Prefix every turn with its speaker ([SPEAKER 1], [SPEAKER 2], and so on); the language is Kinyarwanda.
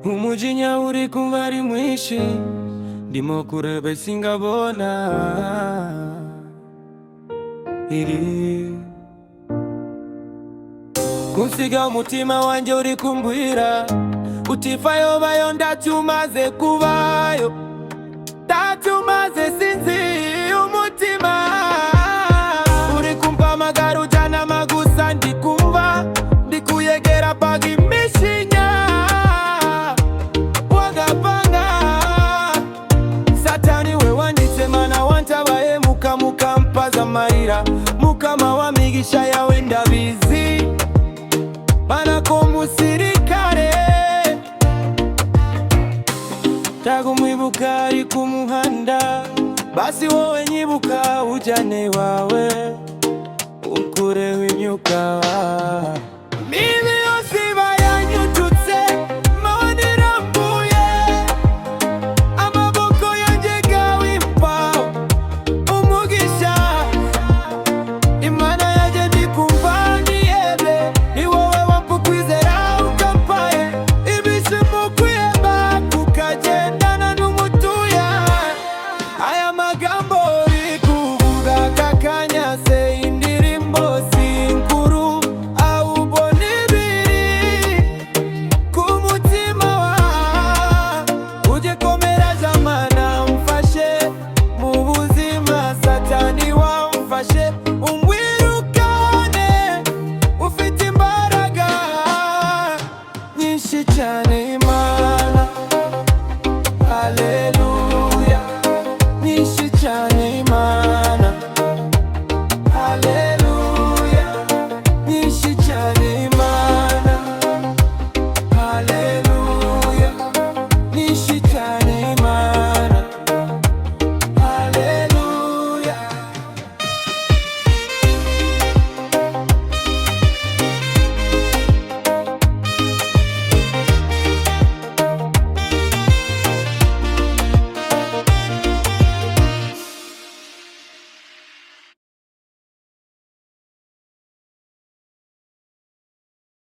[SPEAKER 1] umujinya uri kumva ari mwinshi, ndimo kureba singabona iri kunsiga umutima wanjye uri kumbwira utifayo bayo ndatumaze kubayo, ndatumaze sinzi umutima uri kumpamagara ujana amagusa ndikumva ndikuyegera paka imishinya wagapanga satani we wanditse mana wantabaye mukampaza amarira mukama wamigisha yawe ndabizi bana ko musirikare tagumwibuka ari ku muhanda basi wowe nyibuka ujane wawe ukureho imyuka mibi yose bayanyututse mabona irambuye amaboko yanjye gawimpa umugisha imana yanjye ndikumva niyebe ni wowe wampa kwizera ukampaye ibishimo kwiheba kukagendana n'umutuya aya magambo uri kuvuga kakanya se indirimbo sinkuru awubona ibiri ku mutima wa ujye komera zamana mfashe mu buzima satani wamfashe umwirukane ufite imbaraga nyinshi cyane imana haleluya.